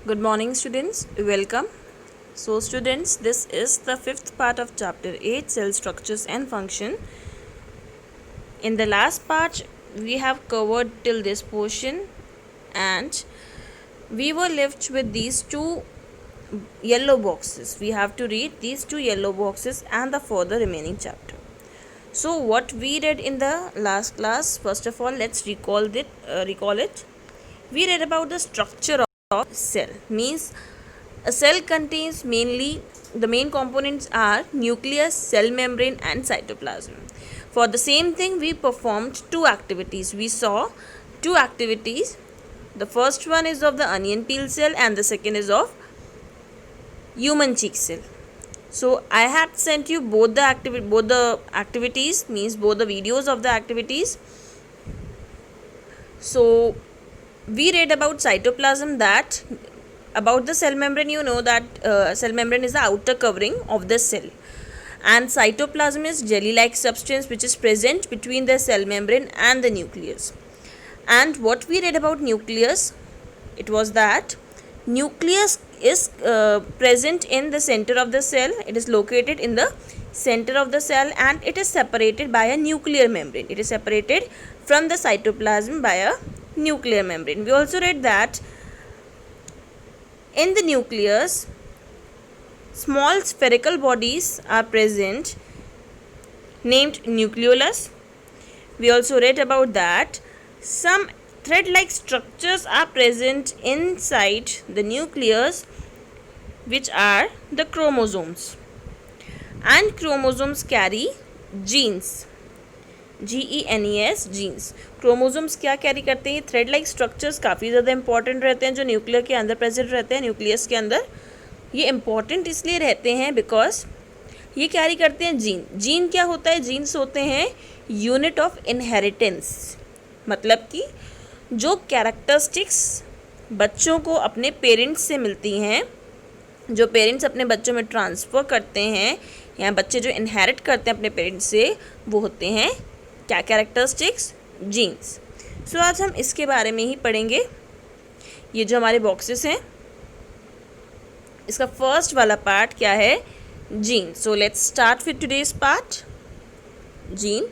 Good morning, students. Welcome. So, students, this is the fifth part of chapter 8, cell structures and function. In the last part, we have covered till this portion, and we were left with these two yellow boxes. We have to read these two yellow boxes and the further remaining chapter. So, what we read in the last class, first of all, let's recall it. We read about the structure of cell. Means a cell contains mainly the main components are nucleus, cell membrane and cytoplasm. For the same thing we performed two activities. We saw two activities. The first one is of the onion peel cell and the second is of human cheek cell. So I had sent you both the activities, means both the videos of the activities. So we read about cytoplasm, that about the cell membrane, you know that cell membrane is the outer covering of the cell, and cytoplasm is jelly like substance which is present between the cell membrane and the nucleus. And what we read about nucleus, it was that nucleus is present in the center of the cell. It is located in the center of the cell and it is separated by a nuclear membrane. It is separated from the cytoplasm by a nuclear membrane. We also read that in the nucleus, small spherical bodies are present named nucleolus. We also read about that some thread-like structures are present inside the nucleus, which are the chromosomes. And chromosomes carry genes. GENES, genes. Chromosomes क्या carry करते हैं? Thread like structures काफ़ी ज़्यादा important रहते हैं जो nuclear के अंदर प्रेजेंट रहते हैं, न्यूक्लियस के अंदर. ये इंपॉर्टेंट इसलिए रहते हैं बिकॉज ये कैरी करते हैं जीन. जीन क्या होता है? जीन्स होते हैं यूनिट ऑफ इनहेरिटेंस. मतलब कि जो कैरेक्टरिस्टिक्स बच्चों को अपने पेरेंट्स से मिलती हैं, जो पेरेंट्स अपने बच्चों में ट्रांसफ़र करते हैं या बच्चे जो इनहेरिट करते हैं अपने पेरेंट्स से, वो होते हैं क्या कैरेक्टरिस्टिक्स? जीन्स. सो आज हम इसके बारे में ही पढ़ेंगे. ये जो हमारे बॉक्सेस हैं, इसका फर्स्ट वाला पार्ट क्या है? Gene. So let's start with today's part. Gene.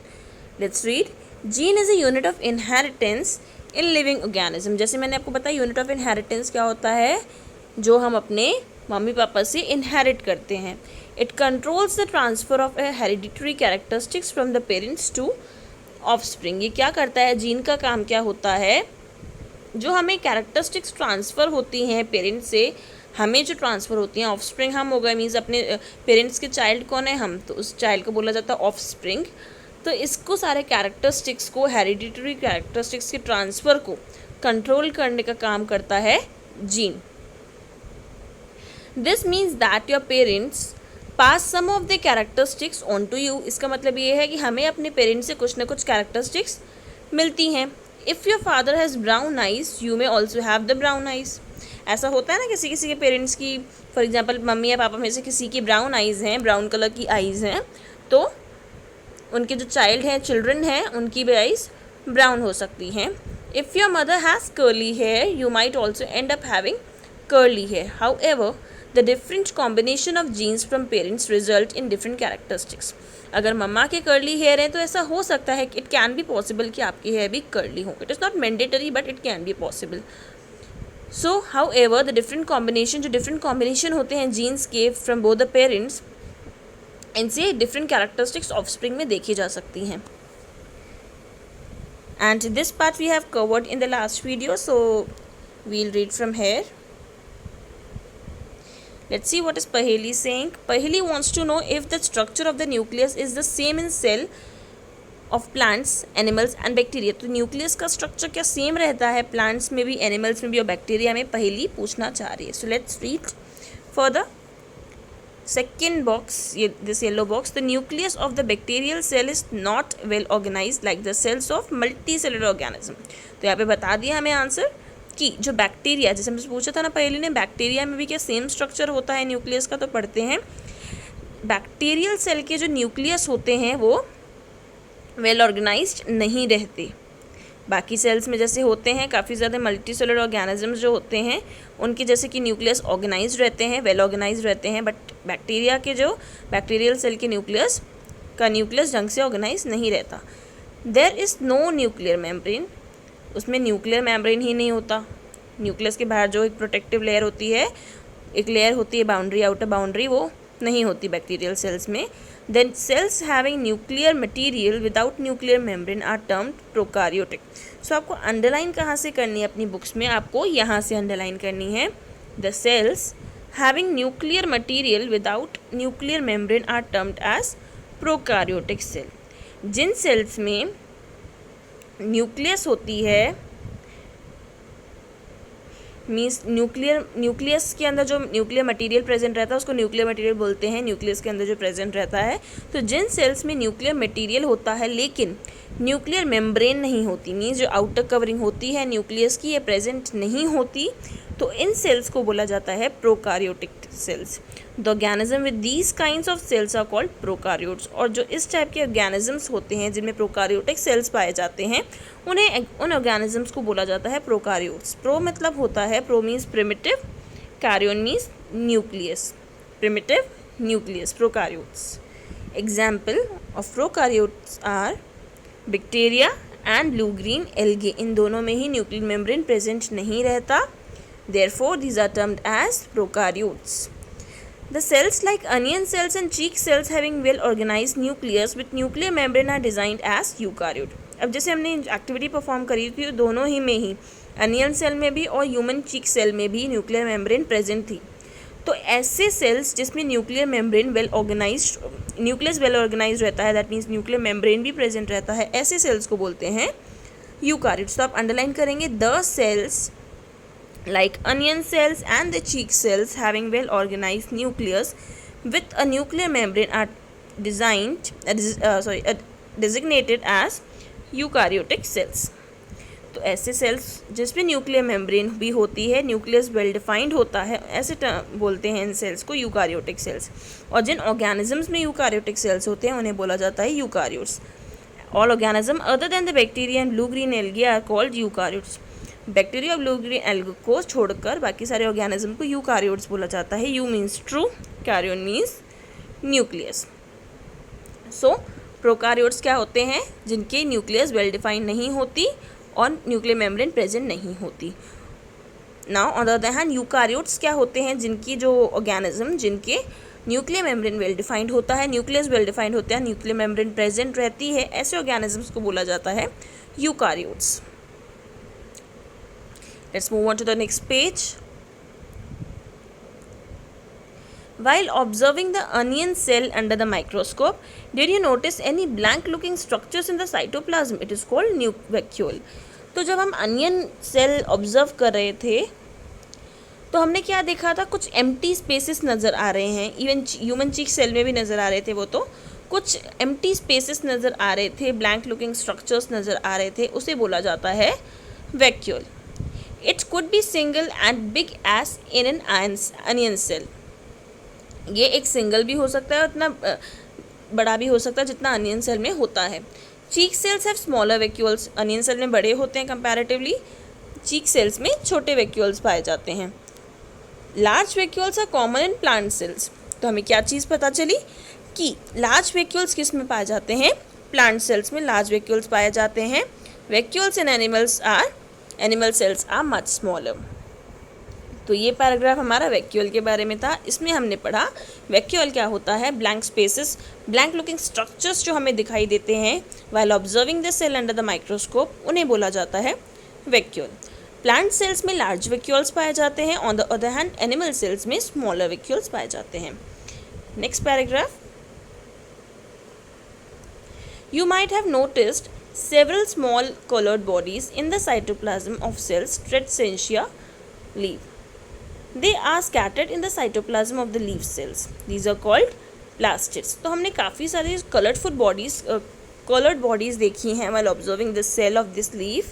Let's read. Gene is a unit of inheritance in living organism. जैसे मैंने आपको बताया यूनिट ऑफ इनहेरिटेंस क्या होता है, जो हम अपने मम्मी पापा से इनहेरिट करते हैं. It controls the transfer of a hereditary characteristics from the parents to offspring. ये क्या करता है? जीन का काम क्या होता है? जो हमें कैरेक्टरिस्टिक्स ट्रांसफ़र होती हैं पेरेंट्स से, हमें जो ट्रांसफ़र होती हैं, ऑफस्प्रिंग हम हो गए, मीन्स अपने पेरेंट्स के चाइल्ड कौन है? हम. तो उस चाइल्ड को बोला जाता है ऑफस्प्रिंग. तो इसको सारे कैरेक्टरिस्टिक्स को, हेरिडिटरी कैरेक्टरिस्टिक्स के ट्रांसफ़र को कंट्रोल करने का काम करता है gene. This means that your parents pass some of the characteristics on to you. इसका मतलब ये है कि हमें अपने पेरेंट्स से कुछ ना कुछ कैरेक्टरिस्टिक्स मिलती हैं. If your father has brown eyes you may also have the brown eyes. ऐसा होता है ना किसी किसी के पेरेंट्स की, फॉर एग्जांपल मम्मी या पापा में से किसी की ब्राउन आइज़ हैं, ब्राउन कलर की आइज़ हैं, तो उनके जो चाइल्ड हैं, चिल्ड्रन हैं, उनकी भी आइज़ ब्राउन हो सकती हैं. If your mother has curly hair you might also end up having curly hair. However the different combination of genes from parents result in different characteristics. अगर मम्मा के कर्ली हेयर हैं तो ऐसा हो सकता है कि इट कैन बी पॉसिबल कि आपकी हेयर भी कर्ली हो. It is not mandatory but it can be possible. So however the different combination, जो डिफरेंट कॉम्बिनेशन होते हैं जीन्स के फ्रॉम बोथ द पेरेंट्स, इनसे डिफरेंट कैरेक्टरिस्टिक्स ऑफस्प्रिंग में देखी जा सकती हैं. And this part we have covered in the last video, so we'll read from here. Let's see what is Paheli saying. Paheli wants to know if the structure of the nucleus is the same in cell of plants, animals and bacteria. तो nucleus का structure क्या same रहता है plants में भी, animals में भी और बैक्टीरिया में? पहली पूछना चाह रही है. So let's read for the second box, this yellow box. The nucleus of the bacterial cell is not well organise like the cells of multicellular organism. तो यहाँ पे बता दिया हमें आंसर कि जो बैक्टीरिया, जैसे हमसे पूछा था ना पहले ने, बैक्टीरिया में भी क्या सेम स्ट्रक्चर होता है न्यूक्लियस का? तो पढ़ते हैं. बैक्टीरियल सेल के जो न्यूक्लियस होते हैं वो वेल ऑर्गेनाइज्ड नहीं रहते. बाकी सेल्स में जैसे होते हैं काफ़ी ज़्यादा मल्टीसेलुलर ऑर्गेनिजम्स जो होते हैं उनके जैसे कि न्यूक्लियस ऑर्गेनाइज रहते हैं, वेल ऑर्गेनाइज रहते हैं, बट बैक्टीरिया के जो बैक्टीरियल सेल के न्यूक्लियस ढंग से ऑर्गेनाइज नहीं रहता। There is no nuclear membrane, उसमें न्यूक्लियर मेम्ब्रेन ही नहीं होता। न्यूक्लियस के बाहर जो एक प्रोटेक्टिव लेयर होती है, एक लेयर होती है बाउंड्री, आउटर बाउंड्री, वो नहीं होती बैक्टीरियल सेल्स में। Then cells having nuclear material without nuclear membrane are termed prokaryotic. So आपको अंडरलाइन कहाँ से करनी है अपनी बुक्स में, आपको यहाँ से अंडरलाइन करनी है। The cells having nuclear material without nuclear membrane are termed as prokaryotic cell. जिन सेल्स में न्यूक्लियस होती है, मीन्स न्यूक्लियस के अंदर जो न्यूक्लियर मटेरियल प्रेजेंट रहता है उसको न्यूक्लियर मटेरियल बोलते हैं, न्यूक्लियस के अंदर जो प्रेजेंट रहता है। तो जिन सेल्स में न्यूक्लियर मटेरियल होता है लेकिन न्यूक्लियर मेम्ब्रेन नहीं होती, मीन्स जो आउटर कवरिंग होती है न्यूक्लियस की, ये प्रेजेंट नहीं होती, तो इन सेल्स को बोला जाता है prokaryotic cells. The organism with these kinds of cells are called prokaryotes. और जो इस टाइप के ऑर्गेनिजम्स होते हैं जिनमें प्रोकार्योटिक सेल्स पाए जाते हैं उन्हें उन ऑर्गेनिजम्स को बोला जाता है प्रोकार्योट्स। प्रो मतलब होता है, pro means primitive, karyon means nucleus, primitive nucleus, prokaryotes. Example of prokaryotes are bacteria and blue green algae. इन दोनों में ही न्यूक्लियर मेम्ब्रेन प्रेजेंट नहीं रहता, therefore these are termed as prokaryotes. The cells like onion cells and cheek cells having well organized nucleus with nuclear membrane are designed as eukaryote. अब जैसे हमने activity perform करी थी दोनों ही में ही, अनियन सेल में भी और ह्यूमन चीक सेल में भी न्यूक्लियर मेम्ब्रेन प्रेजेंट थी। तो ऐसे सेल्स जिसमें nuclear membrane nucleus well organise रहता है, दैट मीन्स न्यूक्लियर मेम्ब्रेन भी प्रेजेंट रहता है, ऐसे सेल्स को बोलते हैं यूकार्योट्स। तो आप अंडरलाइन करेंगे, the cells like onion cells and the cheek cells having well organized nucleus with a nuclear membrane are designated as eukaryotic cells. तो ऐसे सेल्स जिसमें न्यूक्लियर मेम्ब्रेन भी होती है, न्यूक्लियस वेल डिफाइंड होता है, ऐसे बोलते हैं इन सेल्स को यूकार्योटिक सेल्स। और जिन ऑर्गेनिजम्स में यूकार्योटिक सेल्स होते हैं उन्हें बोला जाता है eukaryotes. All organism other than the bacteria and blue green algae are called eukaryotes. Bacteria और ब्लू ग्रीन एल्गे को छोड़कर बाकी सारे ऑर्गेनिज्म को यूकार्योट्स बोला जाता है। Eu means true, karyon means nucleus. So prokaryotes क्या होते हैं, जिनके न्यूक्लियस वेल डिफाइंड नहीं होती और न्यूक्लियर मेम्ब्रेन प्रेजेंट नहीं होती। Now on the other hand eukaryotes क्या होते हैं, जिनकी जो ऑर्गेनिज्म जिनके न्यूक्लियर मेम्ब्रेन वेल डिफाइंड होता है, न्यूक्लियस वेल डिफाइंड होता है, न्यूक्लियर मेम्ब्रेन प्रेजेंट रहती है, ऐसे ऑर्गेनिजम्स को बोला जाता है eukaryotes. Let's move on to the next page. While observing the onion cell under the microscope, did you notice any blank looking structures in the cytoplasm? It is called vacuole. तो जब हम onion cell observe कर रहे थे तो हमने क्या देखा था, कुछ एम्प्टी स्पेसेस नज़र आ रहे हैं। इवन ह्यूमन चीक सेल में भी नज़र आ रहे थे, वो तो कुछ एम्प्टी स्पेसेस नज़र आ रहे थे, ब्लैंक लुकिंग स्ट्रक्चर्स नज़र आ रहे थे, उसे बोला जाता है vacuole. It could be single and big as in an onion cell. ये एक सिंगल भी हो सकता है और इतना बड़ा भी हो सकता है जितना अनियन सेल में होता है। Cheek cells have smaller vacuoles. Onion cell में बड़े होते हैं कंपैरेटिवली, चीक सेल्स में छोटे वैक्यूल्स पाए जाते हैं। Large vacuoles are common in plant cells. तो हमें क्या चीज़ पता चली कि लार्ज वैक्यूल्स किस में पाए जाते हैं, प्लांट सेल्स में लार्ज वैक्यूल्स पाए जाते हैं। Vacuoles in animal cells are much smaller. तो ये पैराग्राफ हमारा वैक्यूल के बारे में था। इसमें हमने पढ़ा वैक्यूल क्या होता है, blank spaces, blank looking structures जो हमें दिखाई देते हैं while observing the cell under the microscope, उन्हें बोला जाता है वैक्यूल। प्लांट सेल्स में लार्ज वैक्यूल्स पाए जाते हैं, on the other hand animal cells में स्मॉलर वैक्यूल्स पाए जाते हैं। Next paragraph, you might have noticed several small colored bodies in the cytoplasm of cells Tretsentia leaf. They are scattered in the cytoplasm of the leaf cells. These are called plastids. तो हमने काफ़ी सारी colored bodies देखी हैं while observing the cell of this leaf.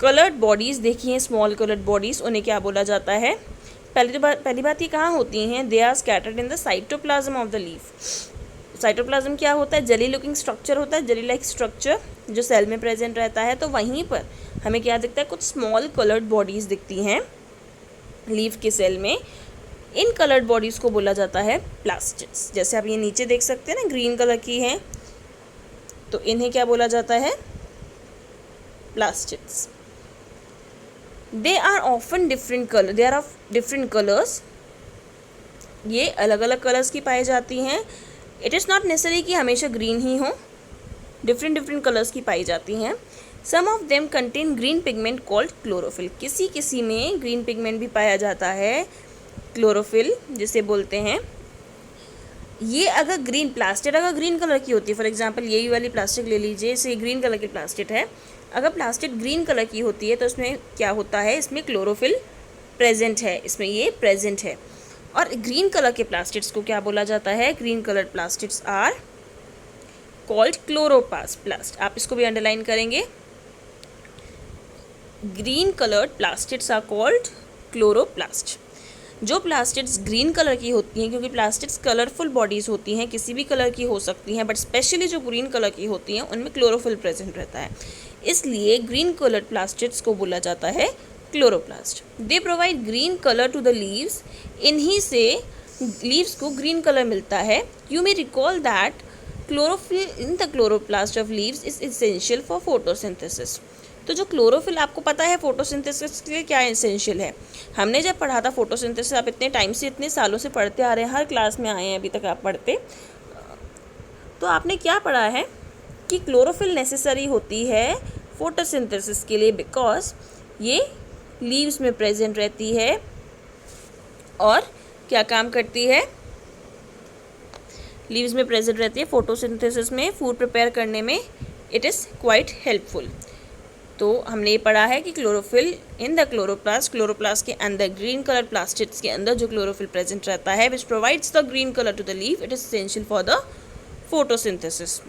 Colored bodies देखी हैं, small colored bodies, उन्हें क्या बोला जाता है? पहली बात ये कहाँ होती हैं? They are scattered in the cytoplasm of the leaf. Cytoplasm क्या होता है? जेली लुकिंग स्ट्रक्चर होता है, जेली लाइक स्ट्रक्चर जो सेल में प्रेजेंट रहता है। तो वहीं पर हमें क्या दिखता है? कुछ स्मॉल कलर्ड बॉडीज़ दिखती हैं लीफ के सेल में। इन कलर्ड बॉडीज़ को बोला जाता है प्लास्टिड्स। जैसे आप ये नीचे देख सकते हैं ना, ग्रीन कलर की हैं, तो इन्हें क्या बोला जाता है? Plastids. They are often different colour, they are of different colours. ये अलग अलग कलर्स की पाई जाती हैं। इट इज़ नॉट नेसेसरी कि हमेशा ग्रीन ही हो, डिफरेंट डिफरेंट कलर्स की पाई जाती हैं। Some of them contain green pigment called chlorophyll. किसी किसी में ग्रीन पिगमेंट भी पाया जाता है, क्लोरोफिल जिसे बोलते हैं। ये अगर ग्रीन प्लास्टिड अगर ग्रीन कलर की होती है, फॉर एग्जांपल यही वाली प्लास्टिक ले लीजिए, इसे ग्रीन कलर की प्लास्टिक है। अगर प्लास्टिक ग्रीन कलर की होती है तो इसमें क्या होता है? इसमें क्लोरोफिल प्रेजेंट है, इसमें ये प्रेजेंट है। और ग्रीन कलर के प्लास्टिड्स को क्या बोला जाता है? Green colour plastids are called chloroplast. आप इसको भी अंडरलाइन करेंगे। Green coloured plastids are called chloroplast. जो प्लास्टिड्स ग्रीन कलर की होती हैं, क्योंकि प्लास्टिड्स कलरफुल बॉडीज़ होती हैं, किसी भी कलर की हो सकती हैं, बट स्पेशली जो ग्रीन कलर की होती हैं उनमें क्लोरोफिल प्रेजेंट रहता है, इसलिए ग्रीन कलर्ड प्लास्टिड्स को बोला जाता है chloroplast. They provide green colour to the leaves. इन्हीं से लीव्स को ग्रीन कलर मिलता है। You may recall that chlorophyll in the chloroplast of leaves is essential for photosynthesis. तो जो क्लोरोफिल आपको पता है फोटोसिंथेसिस के लिए क्या एसेंशियल है? हमने जब पढ़ा था फोटोसिंथेसिस, आप इतने टाइम से इतने सालों से पढ़ते आ रहे हैं, हर क्लास में आए हैं अभी तक आप पढ़ते, तो आपने क्या पढ़ा है कि क्लोरोफिल नेसेसरी होती है फोटोसिंथेसिस के लिए, बिकॉज ये लीव्स में प्रेजेंट रहती है और क्या काम करती है? लीव्स में प्रेजेंट रहती है, फोटोसिंथेसिस में, फूड प्रिपेयर करने में इट इज़ क्वाइट हेल्पफुल। तो हमने ये पढ़ा है कि क्लोरोफिल इन द क्लोरोप्लास्ट के अंदर, ग्रीन कलर प्लास्टिड्स के अंदर जो क्लोरोफिल प्रेजेंट रहता है which provides the green colour to the leaf, it is essential for the photosynthesis.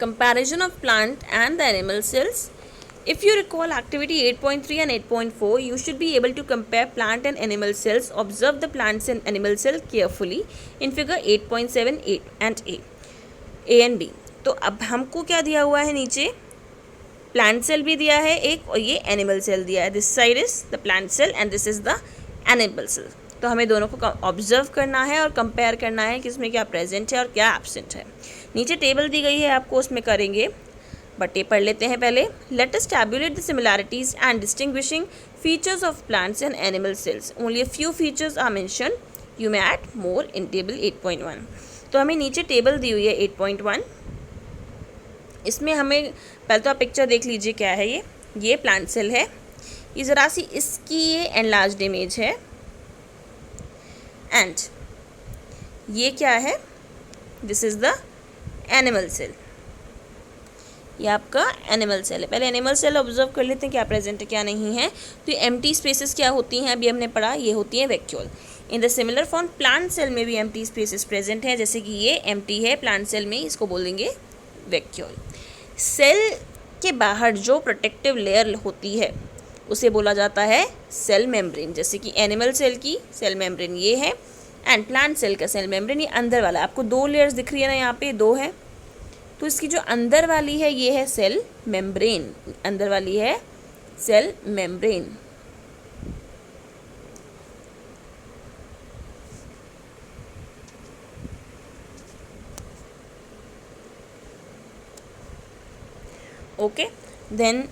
Comparison of plant and the animal cells. If you recall activity 8.3 and 8.4, you should be able to compare plant and animal cells. Observe the plants and animal cell carefully in figure 8.7 and A and B. तो अब हमको क्या दिया हुआ है? नीचे plant cell भी दिया है एक, और ये एनिमल सेल दिया है। This side is the plant cell and this is the animal cell. तो हमें दोनों को ऑब्जर्व करना है और कंपेयर करना है कि इसमें क्या प्रेजेंट है और क्या एब्सेंट है। नीचे टेबल दी गई है आपको, उसमें करेंगे, बट ये पढ़ लेते हैं पहले। Let us tabulate the similarities and distinguishing features of plants and animal cells. Only a few features are mention, you may add more in table 8.1। तो हमें नीचे टेबल दी हुई है 8.1। इसमें हमें पहले तो आप पिक्चर देख लीजिए क्या है ये प्लांट सेल है, ये ज़रा सी इसकी ये एनलार्ज्ड इमेज है, एंड ये क्या है? This is the animal cell. ये आपका एनिमल सेल है। पहले एनिमल सेल ऑब्जर्व कर लेते हैं क्या प्रेजेंट है क्या नहीं है। तो ये एम्प्टी स्पेसेस क्या होती हैं? अभी हमने पढ़ा, ये होती है vacuole. In the similar form plant cell में भी एम्प्टी स्पेसेस प्रेजेंट हैं, जैसे कि ये एम्प्टी है प्लांट सेल में, इसको बोलेंगे वैक्यूल। सेल के बाहर जो प्रोटेक्टिव लेयर होती है उसे बोला जाता है सेल मेम्ब्रेन। जैसे कि एनिमल सेल की सेल मेम्ब्रेन ये है, एंड प्लांट सेल का सेल मेम्ब्रेन ये अंदर वाला। आपको दो लेयर्स दिख रही है ना, यहाँ पे दो है, तो इसकी जो अंदर वाली है ये है सेल मेम्ब्रेन, अंदर वाली है cell membrane. Okay, then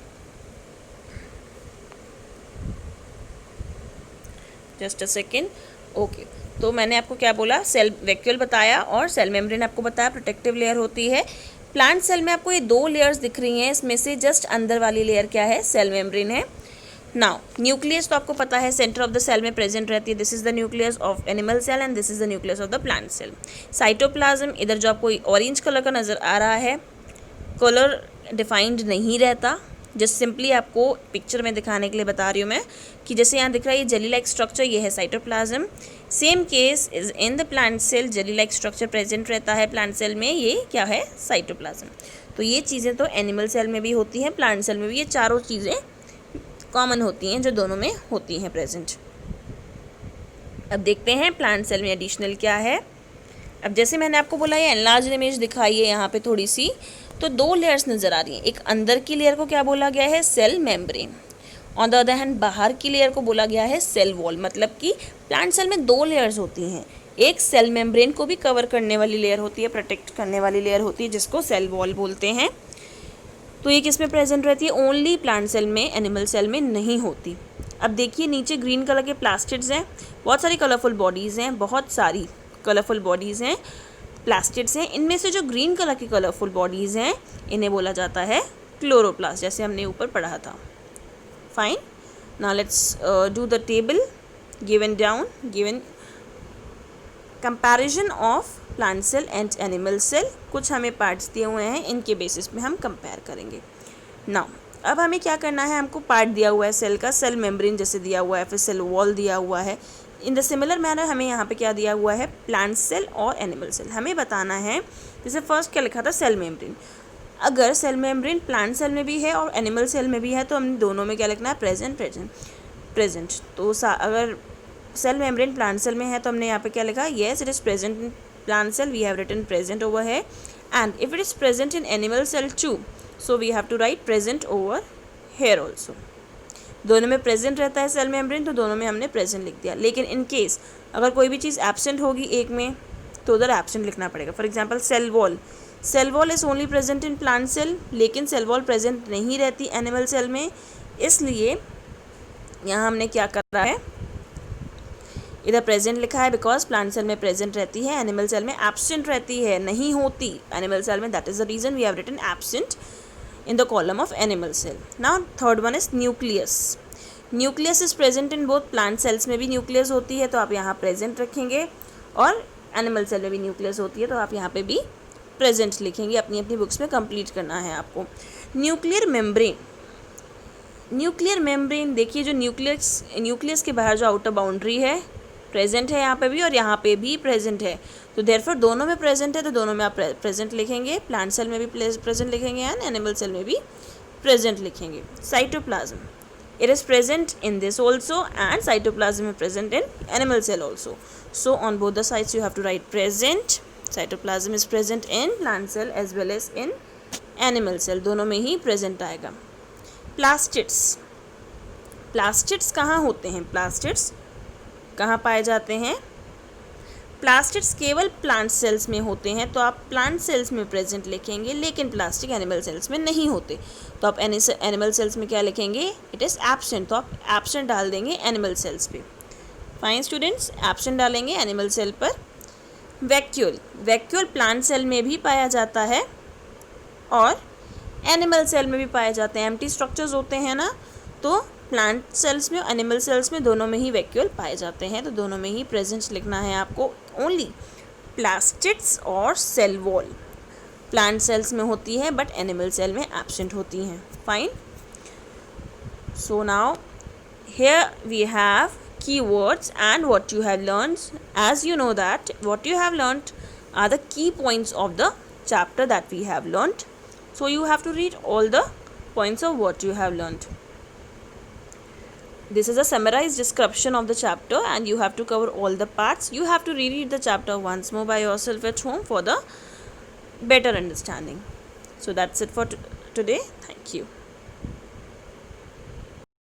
just a second. Okay, तो मैंने आपको क्या बोला? सेल वैक्यूल बताया और सेल मेम्ब्रेन आपको बताया प्रोटेक्टिव लेयर होती है। प्लांट सेल में आपको ये दो लेयर्स दिख रही हैं, इसमें से जस्ट अंदर वाली लेयर क्या है? सेल मेम्ब्रेन है। नाउ न्यूक्लियस तो आपको पता है सेंटर ऑफ द सेल में प्रेजेंट रहती है। This is the nucleus of animal cell and this is the nucleus of the plant cell. Cytoplasm, इधर जो आपको ऑरेंज कलर का नज़र आ रहा है, कलर डिफाइंड नहीं रहता, जस्ट सिंपली आपको पिक्चर में दिखाने के लिए बता रही हूँ मैं कि जैसे यहाँ दिख रहा है ये जेली लाइक स्ट्रक्चर, ये है cytoplasm. Same case is in the plant cell, jelly like structure present रहता है प्लांट सेल में, ये क्या है? साइटोप्लाज्म। तो ये चीज़ें तो एनिमल सेल में भी होती हैं, प्लांट सेल में भी, ये चारों चीज़ें कॉमन होती हैं, जो दोनों में होती हैं प्रेजेंट। अब देखते हैं प्लांट सेल में एडिशनल क्या है। अब जैसे मैंने आपको बोला ये एनलार्ज इमेज दिखाई है यहाँ पे थोड़ी सी, तो 2 लेयर्स नज़र आ रही हैं। एक अंदर की लेयर को क्या बोला गया है, cell membrane. On the other hand बाहर की लेयर को बोला गया है सेल वॉल। मतलब कि प्लांट सेल में 2 लेयर्स होती हैं। एक सेल मेम्ब्रेन को भी कवर करने वाली लेयर होती है, प्रोटेक्ट करने वाली लेयर होती है, जिसको सेल वॉल बोलते हैं। तो ये किस में प्रेजेंट रहती है, ओनली प्लांट सेल में, एनिमल सेल में नहीं होती। अब देखिए नीचे ग्रीन कलर के प्लास्टिड्स हैं, बहुत सारी कलरफुल बॉडीज़ हैं, बहुत सारी कलरफुल बॉडीज़ हैं, प्लास्टिड्स हैं। इनमें से जो ग्रीन कलर की कलरफुल बॉडीज़ हैं इन्हें बोला जाता है क्लोरोप्लास्ट, जैसे हमने ऊपर पढ़ा था। Fine, now let's do the table given down, given comparison of plant cell and animal cell. कुछ हमें पार्ट्स दिए हुए हैं, इनके बेसिस पे हम कंपेयर करेंगे। नाउ अब हमें क्या करना है, हमको पार्ट दिया हुआ है सेल का, सेल मेम्ब्रेन जैसे दिया हुआ है, फिर सेल वॉल दिया हुआ है। इन द सिमिलर मैनर हमें यहाँ पे क्या दिया हुआ है, प्लांट सेल और एनिमल सेल। हमें बताना है, जैसे फर्स्ट क्या लिखा था, सेल मेम्ब्रेन। अगर सेल मेम्ब्रेन प्लांट सेल में भी है और एनिमल सेल में भी है तो हम दोनों में क्या लिखना है, प्रेजेंट प्रेजेंट प्रेजेंट। तो अगर सेल मेम्ब्रेन प्लांट सेल में है तो हमने यहाँ पे क्या लिखा, yes it is present in plant cell, we have written present over है। And if it is present in animal cell too, so we have to write present over here also. दोनों में प्रेजेंट रहता है cell membrane, तो दोनों में हमने present लिख दिया। लेकिन इन केस अगर कोई भी चीज़ एब्सेंट होगी एक में, तो उधर एब्सेंट लिखना पड़ेगा। For example cell wall, cell wall is only present in plant cell, लेकिन सेल वॉल प्रेजेंट नहीं रहती एनिमल सेल में। इसलिए यहाँ हमने क्या करा है, इधर प्रेजेंट लिखा है बिकॉज प्लांट सेल में प्रेजेंट रहती है, एनिमल सेल में एब्सेंट रहती है, नहीं होती एनिमल सेल में। That is the reason we have written absent in the column of animal cell. Now third one is nucleus. Nucleus is present in both plant cells में भी nucleus होती है तो आप यहाँ present रखेंगे, और animal cell में भी nucleus होती है तो आप यहाँ पे भी present लिखेंगे। अपनी अपनी बुक्स में complete करना है आपको। न्यूक्लियर मेम्ब्रेन, न्यूक्लियर मेम्ब्रेन देखिए, जो न्यूक्लियस के बाहर जो आउटर बाउंड्री है प्रेजेंट है यहाँ पे भी और यहाँ पे भी प्रेजेंट है, तो देयरफॉर दोनों में प्रेजेंट है तो दोनों में आप प्रेजेंट लिखेंगे। प्लांट सेल में भी प्रेजेंट लिखेंगे एंड एनिमल सेल में भी प्रेजेंट लिखेंगे। Cytoplasm, it is present in this also and cytoplasm में present in animal cell also. So on both the sides you have to write present. Cytoplasm is present in plant cell as well as in animal cell, दोनों में ही present आएगा। Plastids, plastids कहाँ होते हैं, plastids कहाँ पाए जाते हैं, प्लास्टिड्स केवल प्लांट सेल्स में होते हैं, तो आप प्लांट सेल्स में प्रेजेंट लिखेंगे, लेकिन प्लास्टिक एनिमल सेल्स में नहीं होते। तो आप एनिमल सेल्स में क्या लिखेंगे, इट इज़ एब्सेंट, तो आप एब्सेंट डाल देंगे एनिमल सेल्स पे। फाइन स्टूडेंट्स, एब्सेंट डालेंगे एनिमल सेल पर। वैक्यूल, वैक्यूल प्लांट सेल में भी पाया जाता है और एनिमल सेल में भी पाए जाते हैं। एम्प्टी स्ट्रक्चर्स होते हैं ना, तो प्लांट सेल्स में और एनिमल सेल्स में दोनों में ही वैक्यूल पाए जाते हैं, तो दोनों में ही प्रेजेंट लिखना है आपको। ओनली प्लास्टिड्स और सेल वॉल प्लांट सेल्स में होती है बट एनिमल सेल में एब्सेंट होती हैं। Fine, so now here we have keywords and what you have learned. As you know that what you have learned are the key points of the chapter that we have learned, so you have to read all the points of what you have learned. This is a summarized description of the chapter and you have to cover all the parts. You have to reread the chapter once more by yourself at home for the better understanding. So that's it for today. Thank you.